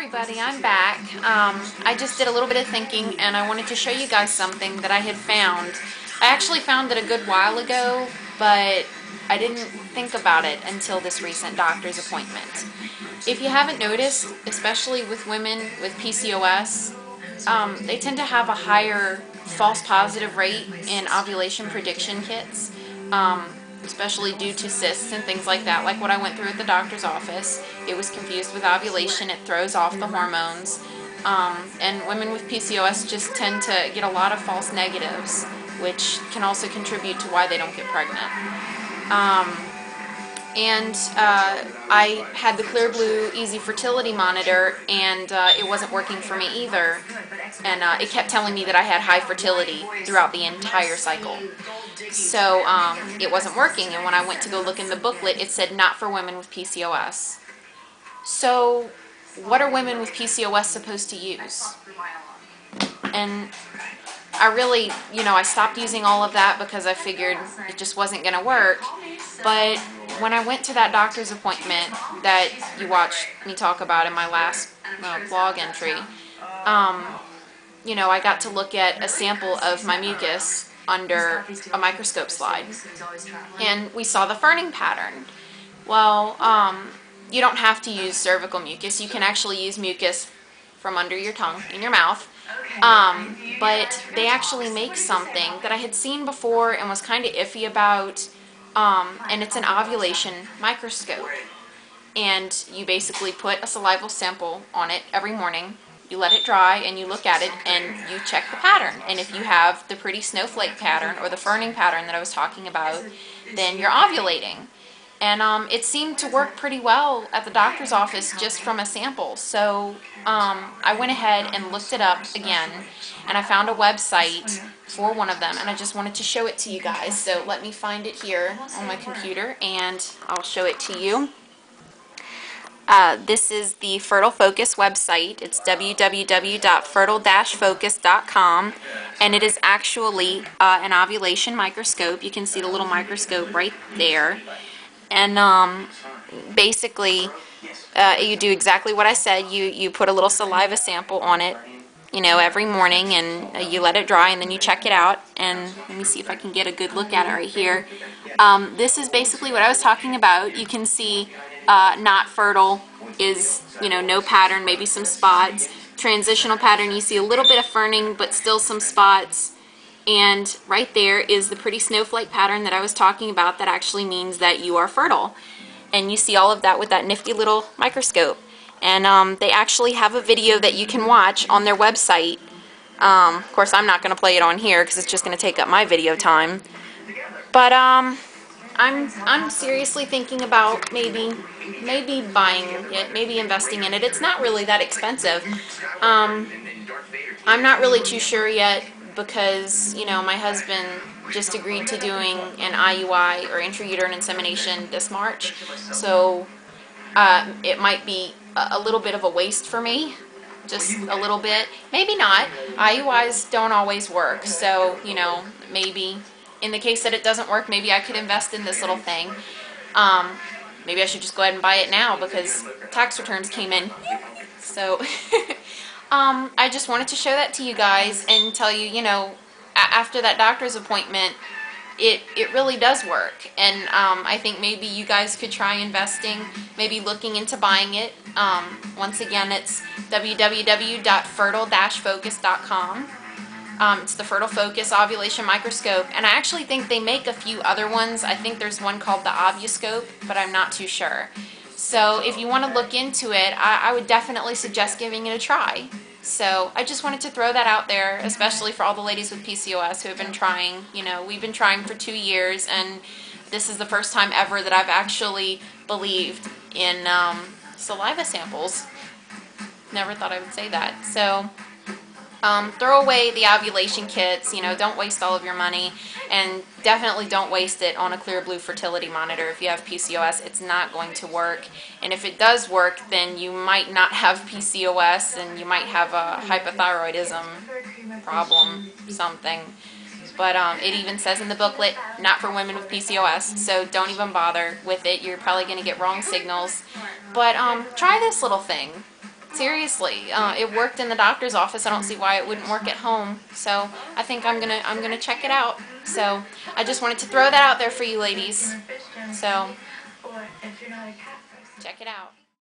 everybody, I'm back. I just did a little bit of thinking and I wanted to show you guys something that I had found. I actually found it a good while ago, but I didn't think about it until this recent doctor's appointment. If you haven't noticed, especially with women with PCOS, they tend to have a higher false positive rate in ovulation prediction kits. Especially due to cysts and things like that, like what I went through at the doctor's office. It was confused with ovulation. It throws off the hormones. And women with PCOS just tend to get a lot of false negatives, which can also contribute to why they don't get pregnant. I had the Clear Blue Easy Fertility Monitor, and it wasn't working for me either. And it kept telling me that I had high fertility throughout the entire cycle. So it wasn't working, and when I went to go look in the booklet, it said not for women with PCOS. So what are women with PCOS supposed to use? And I really, I stopped using all of that because I figured it just wasn't going to work. But when I went to that doctor's appointment that you watched me talk about in my last blog entry, I got to look at a sample of my mucus under a microscope slide, and we saw the ferning pattern. Well, you don't have to use cervical mucus. You can actually use mucus from under your tongue in your mouth, but they actually make something that I had seen before and was kind of iffy about, and it's an ovulation microscope. And you basically put a salival sample on it every morning. You let it dry and you look at it and you check the pattern. And if you have the pretty snowflake pattern or the ferning pattern that I was talking about, then you're ovulating. And it seemed to work pretty well at the doctor's office just from a sample. So I went ahead and looked it up again, and I found a website for one of them, and I just wanted to show it to you guys. So let me find it here on my computer and I'll show it to you. This is the Fertile Focus website. It's www.fertile-focus.com, and it is actually an ovulation microscope. You can see the little microscope right there. And basically, you do exactly what I said. You put a little saliva sample on it, every morning, and you let it dry, and then you check it out. And let me see if I can get a good look at it right here. This is basically what I was talking about. You can see not fertile is, no pattern, maybe some spots. Transitional pattern, you see a little bit of ferning, but still some spots. And right there is the pretty snowflake pattern that I was talking about that actually means that you are fertile. And you see all of that with that nifty little microscope. And they actually have a video that you can watch on their website. Of course, I'm not going to play it on here because it's just going to take up my video time. But I'm seriously thinking about maybe buying it, maybe investing in it. It's not really that expensive. I'm not really too sure yet because, my husband just agreed to doing an IUI, or intrauterine insemination, this March. So it might be a little bit of a waste for me. Just a little bit. Maybe not. IUIs don't always work. So, maybe in the case that it doesn't work, maybe I could invest in this little thing. Maybe I should just go ahead and buy it now because tax returns came in. So I just wanted to show that to you guys and tell you, after that doctor's appointment, it really does work. And I think maybe you guys could try investing, maybe looking into buying it. Once again, it's www.fertile-focus.com. It's the Fertile Focus Ovulation Microscope, and I actually think they make a few other ones. I think there's one called the Ovuscope, but I'm not too sure. So if you want to look into it, I would definitely suggest giving it a try. So I just wanted to throw that out there, especially for all the ladies with PCOS who have been trying. We've been trying for 2 years, and this is the first time ever that I've actually believed in saliva samples. Never thought I would say that. So throw away the ovulation kits, don't waste all of your money, and definitely don't waste it on a Clear Blue fertility monitor. If you have PCOS, it's not going to work, and if it does work, then you might not have PCOS, and you might have a hypothyroidism problem, something. But it even says in the booklet, not for women with PCOS, so don't even bother with it. You're probably going to get wrong signals. But try this little thing. Seriously, it worked in the doctor's office. I don't see why it wouldn't work at home. So I think I'm gonna check it out. So I just wanted to throw that out there for you ladies. So check it out.